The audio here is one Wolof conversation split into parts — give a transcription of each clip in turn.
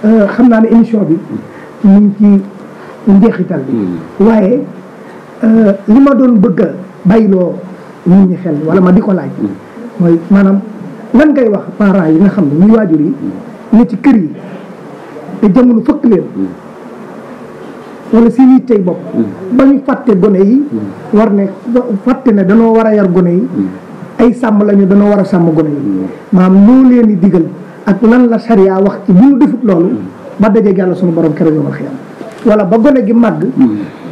xam naa ne émission bi ñu ngi ci njeexital bi waaye li ma doon bëgg a bàyyiloo nit ñi xel wala ma di ko laaj mooy maanaam lan ngay wax parents yi nga xam ne ñuy waajur yi ne ci kër yi te jamono fëkk leen wala seen yittey bopp ba ñu fàtte gone yi war ne fàtte ne danoo war a yar gone yi ay sàmm lañu danoo war a sàmm gone yi maanaam loo leen di digal ak lan la sariya wax ci bu ñu defut loolu ba dajeeg yàlla sunu borom keroog yomal xiyam wala ba gone gi màgg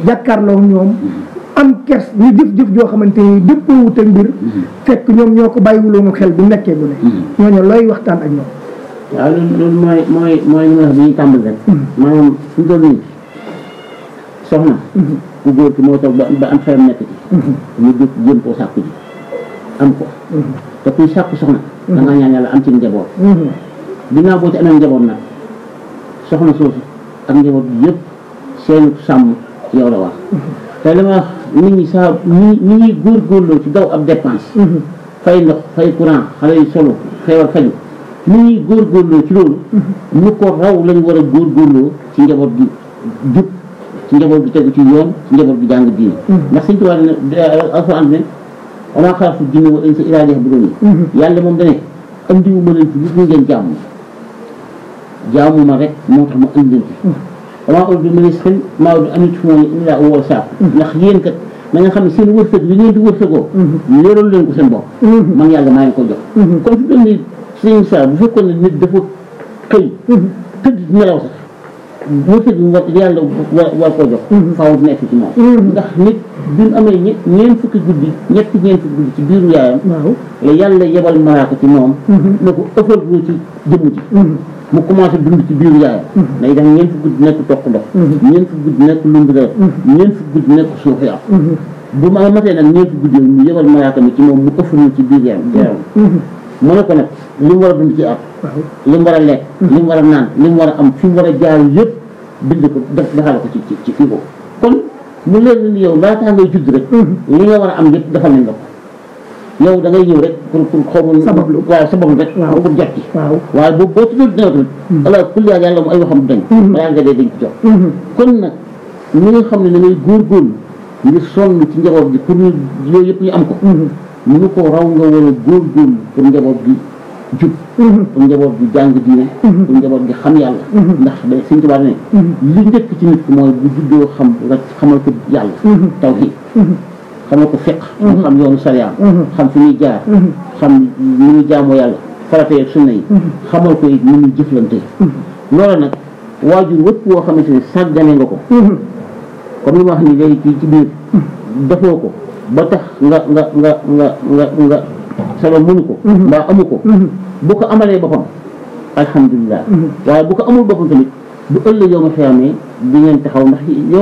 jàkkaarloo ñoom am kers ñu jëf-jëf joo xamante ni dëppoo wut ak mbir fekk ñoom ñoo ko bàyyiwuloonu xel bu nekkee gone ñooñu looy waxtaan ak ñoom waaw loolu mooy li nga wax bi ñuy tàmbali rek maanaam suñu toll nii soxna ku góor ki moo toog ba am xelam nekk ci ñu jóg jéem koo sàkku ji am ko te kuy sàkku soxna da nga ñaan yàlla am ci njaboot ginnaaw boo ci amee njaboot nag soxna soosu ak njaboot bi yëpp seen sàmm ci yow la wax te li ma wax nit ñi saa ni ñuy góorgóorloo ci daw ab dépense fay ndox fay courant xale yi solo feebar faju ni ñuy góorgóorloo ci loolu ñu ko raw lañ war a góorgóorloo ci njaboot gi jub ci njaboot gi tegu ci yoon ci njaboot gi jàng diine ndax Sëñ Tuubaa ne alxuraan ne wa maa xalaqtu jinna wal insa illaa liya'buduun yàlla moom dane andiwu ma leen fi lu ngeen jaamu ma rek moo tax ma andi leen fi wa maa uriidu min rizqin maa uriidu an yut'imuni illaa huwa saaq ndax yéen kat na nga xam ne seen wërsëg li ngeen di wërsëgoo leeral leen ko seen bopp man yàlla maa ngi ko jox kon fi doon ni sëñ Saa bu fekkoon ne nit dafa xëy tëdd nelaw sax wërsëg bi yàlla war koo jox faaw nekk ci moom ndax nit bi mu amee ñeent fukki guddi ci biiru yaayam la yàlla yebal malaaka ci moom ne ko ëffal ko ci jëmm ji mu commencé dund ci biiru yaayam day def ñeent fukki guddi nekk toq ndox ñeent fukki guddi nekk lumb deret ñeent fukki guddi nekk suuf yàq bu ma matee nag ñeent fukki guddi mu yebal malaaka mi ci moom mu ëffal ci biir yaayam mu ne ko nag li mu war a dund ci at li mu war a lekk li mu war a naan li mu war a am fi mu war a jaar yëpp bind ko defal ko ci fii ko kon mu leen ni yow laataa ngay judd rek li nga war a am yëpp defal nañ la ko yow da ngay ñëw rek pour xawma sabablu rek pour jot ci waaye boobu boo tuddee dina tamit ala kulli yàlla mu ay waxam dañ balaa nga dee dañ ci jox kon nag ñi nga xam ne da ngay góorgóorlu ngir sonn ci njaboot gi pour ñu yooyu yëpp ñu am ko ñu ko raw nga war a góorgóorlu pour njaboot gi jub pour njaboot gi jàng diine pour njaboot gi xam yàlla ndax day Sëñ Tuubaa ne li njëkk ci nit ki mooy bu juddoo xam nga xamal ko yàlla tawhiid xamal ko fiqh mu xam yoonu sariya xam fi ñuy jaar xam ni ñuy jaamoo yàlla farata ak sunna yi xamal ko it ni ñuy jëflante loolu nag waajur wëpp woo xamante ne sàggane nga ko comme li ma wax ni léegi ci biir defoo ko ba tax nga solo mënu ko mbaa amu ko bu ko amalee boppam alhamdulilah waaye bu ko amul boppam tamit bu ëllëg yow nga xeamee di ngeen taxaw ndax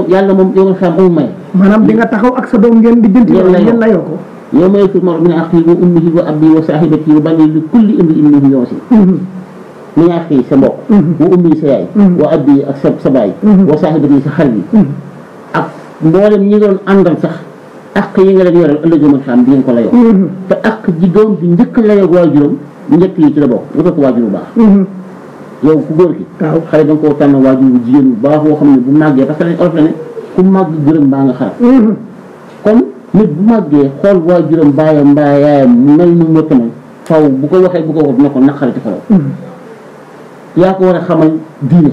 yàlla moom yow nga xeam amul may maanaam di nga taxaw ak sa doom ngeen di jënti ngeen layoo ko yow ma yafirru l-mar'u min axiihi wa ummihi wa abiihi wa saahibatihi wa baniihi li kulli imri'in minhum yawma izin min axiihi sa mbokk wa ummihi sa yaay wa abiihi ak sa baay wa saahibatihi sa xarit yi ak mboolem ñi doon àndal sax ak yi nga leen yoral ëllëg ma xam di ngeen ko layoo te ak ji doom bi njëkk layoo waajuram njëkk yi ci la bokk wutal ko waajur bu baax yow ku góor ki xale da nga koo tànn waajur bu jigéen bu baax boo xam ne bu màggee parce que lañ olof la ne ku màgg gërëm baa nga xarat kon nit bu màggee xool waajuram baayam mbaa yaayam mel nu mu mel faw bu ko waxee bu ko wax dina ko naqari ci xolam yaa ko war a xamal diine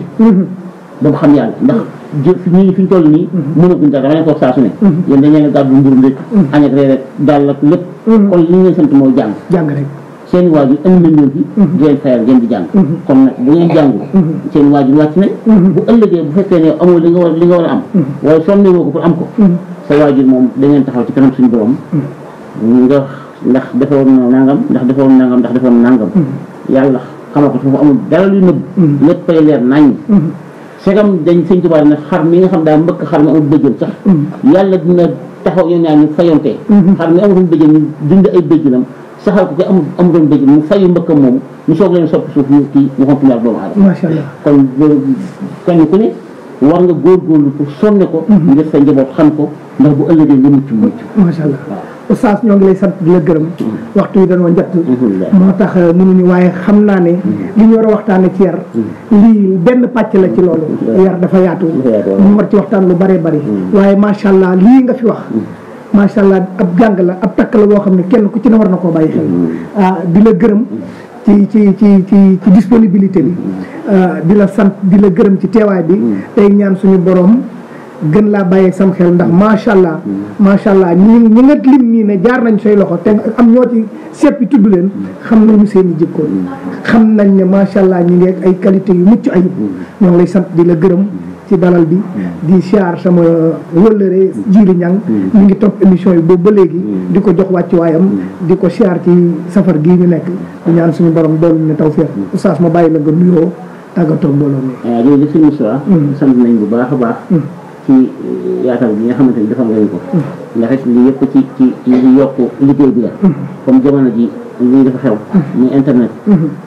dama xam yàlla ndax fi ñu toll nii mënaguñ dara dama leen ko wax saa su ne yéen dañ leen a gàddu mburu ndékk añ ak reer rek daal ak lépp kon li ñu leen sant mooy jàng rek seen waajur indi nañ leen fi di leen fayal ngeen di jàng kon nag bu ngeen jàngu seen waajur wàcc nañ bu ëllëgee bu fekkee ne amoo li nga war a am waaye sonne woo ko pour am ko sa waajur moom da ngeen taxaw ci kanam suñu borom nga ndax defoon na nangam ndax defoon nangam ndax defoon nangam yàlla xamal ko foofu amul dara luy nëbb léppay leer nañ segam dañ Sëñ Tuubaa ne xar mi nga xam daa mbëkk xar mi amul bëjjën sax yàlla dina taxaw ñoom ñaar ñu fayontee xar mi amutoon bëjjën ñu dindi ay bëjjënam saxal ko amutoon bëjjën mu fayu mbëkkam moomu ñu soog leen soppi suuf ñu kii ñu xontuñaar doomu aadama macha allah kon kenn ku ne war nga góorgóorlu pour sonne ko ngir sa njaboot xam ko ndax bu ëllëgee nga mucc macha allah Oustaz ñoo ngi lay sant di la gërëm waxtu yi dañoo njëtt moo tax mënuñu waaye xam naa ne li ñu war a waxtaane ci yar lii benn pàcc la ci loolu yar dafa yaatu ñu war ci waxtaan lu bëree bëri waaye macha allah lii nga fi wax macha allah ab jàng la ab takk la boo xam ne kenn ku ci ne war na koo bàyyi xel di la gërëm ci disponibilité bi di la sant di la gërëm ci teewaay bi tey ñaan suñu borom gën laa bàyyi sam xel ndax macha allah ñi nga lim nii ne jaar nañ say loxo te am ñoo ci seppi tudd leen xam nañu seen i jikko xam nañ ne macha allah ñi ngi ay qualité yu mucc ayib ñoo ngi lay sant di la gërëm ci dalal bi di siyaar sama wëllëre Jili Ñang ñu ngi topp émission yi boobu ba léegi di ko jox wàccu waayam di ko siyaar ci safar gii ñu nekk di ñaan suñu borom doolu ne tawfeex Oustaz ma bàyyi la nga nuyoo tàggatoo mbooloo mi. waaw jërëjëf sëñ Moussa sant nañ bu baax a baax ci yaatal bi nga xamante ni defal ngañ ko ndax it lii yëpp ci yokk liggéey bi la comme jamono ji lii dafa xew muy internet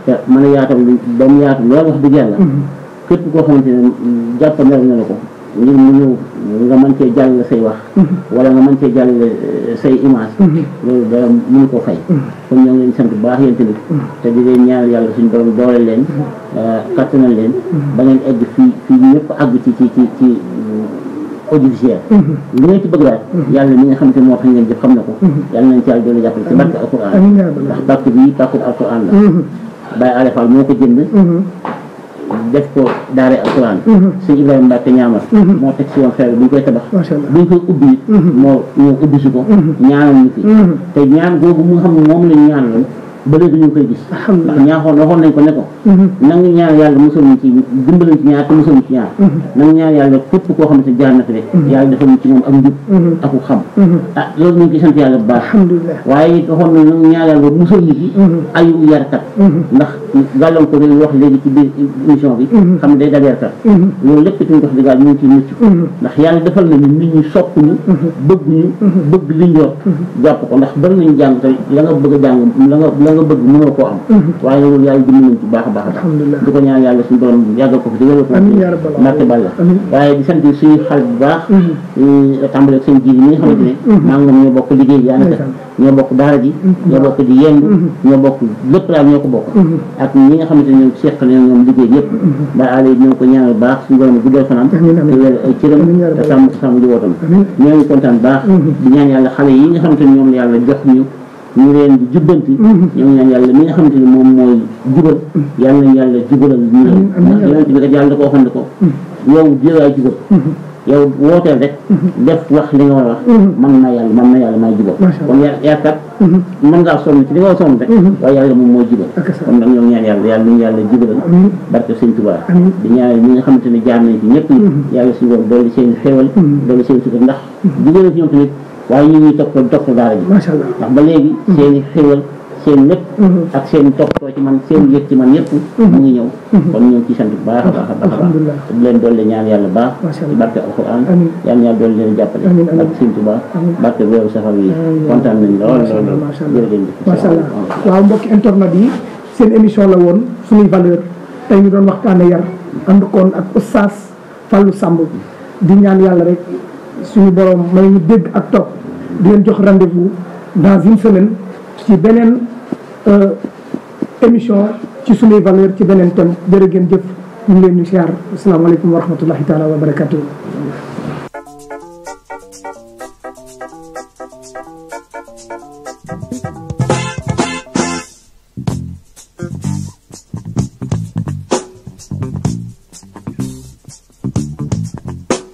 te mën a yaatal ba mu yaatu loolu wax dëgg yàlla képp koo xamante ne jàpp na la ko ngir mu ñëw nga mën cee jàllale say wax wala nga mën cee jàllale say image loolu dara mënu ko fay kon ñoo ngi leen sant bu baax yéen tamit te di leen ñaanal yàlla suñu borom doole leen kattanal leen ba ngeen egg fii ñëpp àgg ci audiovisuel li ngeen ci bëgg daal yàlla mi nga xamante ne moo tax ngeen jëf xam na ko yàlla nañ ci yàlla doole jàppale ci barke alquran ndax barke bi barke alquran la Baye Alé Fall moo ko jënd def ko daare alquran sëñ Ibrahima Mbacke ñaamar moo teg si woon xeer bu ñu koy tabax bu ñu koy ubbi moo ñëw ubbi si ko ñaanal ñu fi te ñaan googu mu nga xam ne moom lañu ñaanaloon ba léegi ñu ngi koy gis ndax waxoon nañ ko ne ko nangu ñaan yàlla musal ñu ci dimbalañ ci ñaar te musal ñu ci ñaar nangu ñaan yàlla képp koo xamante jaar na fi rek yàlla defal ñu ci moom ak njub aku xam loolu ñu ngi koy sant yàlla bu baax waaye it waxoon nañ nangu ñaan yàlla musal ñu ci ayu yarkat ndax gàllankoor yi wax léegi ci biir émission bi xam ne day dal yarkat loolu lépp ci ñu dox di gaal ñu ngi ciy mucc ndax yàlla defal nañu nit ñi sopp ñu bëgg ñu bëgg liñ yor jàpp ko ndax bari nañu jàng te la nga bëgg a jàng la nga bëgg mënoo koo am waaye loolu yàlla dimbali nañ ci baax a baax di ko ñaan yàlla suñu borom yàggal ko fi di wéral ko marte balla waaye di sant suñu xarit bu baax tàmbale ak seen ji yi ñi nga xamante ne maa ngi ñoo bokk liggéey bi daanaka ñoo bokk daara ji ñoo bokk di yendu ñoo bokk lépp daal ñoo ko bokk ak ñi nga xamante ne ñoom seq nañ ñoom liggéey yëpp ba aale ñoo ko ñaanal baax suñu borom guddal fanam te wéral ay cëram te sàmm njabootam ñoo ngi kontaan baax di ñaan yàlla xale yi nga xamante ne ñoom la yàlla jox ñu leen di jubbanti ñoo ngi ñaan yàlla mi nga xamante ni moom mooy jubal yàlla nañ yàlla jubalal ñu leen ndax yonent bi kat yàlla da ko waxoon ne ko yow jëlaay jubal yow wooteel rek def wax li nga war a wax man na yàlla maay jubal kon yaakaar mën ngaa sonn ci li nga war a sonn rek waaye yàlla moom mooy jubal kon nag ñoo ngi ñaan yàlla nañu yàlla jubalal barke sëñ Tuubaa di ñaan ñi nga xamante ne jaar nañ ci ñëpp yàlla si borom dolli seen xéewal dolli seen sutura ndax jigéen ci ñoom tamit waaye ñu ngi topp daara ji ndax ba léegi seen i xéwal seen lépp ak seen toppatoo ci man seen yëg ci man yëpp mu ngi ñëw kon ñoo ngi ci sant bu baax a baax a baax a baax di leen doole ñaan yàlla baax ci barke alquran yàlla ñaan doole leen jàppale ak sëñ Tuubaa barke weeru safar yi kontaan nañ lool jërëjëf macha allah waaw mbokki internet yi seen émission la woon suñuy valeur tey ñu doon waxtaane yar ànd koon ak Oustaz Fallou Samb di ñaan yàlla rek suñu borom may ñu dégg ak topp di leen jox rendez-vous dans une semaine ci beneen émission ci suñuy valeur ci beneen thème jërë ngeen jëf ñu ngi leen di siyaar asalaamaaleykum wa rahmatullahi taala wa barakatuh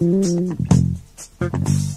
Mm-hmm.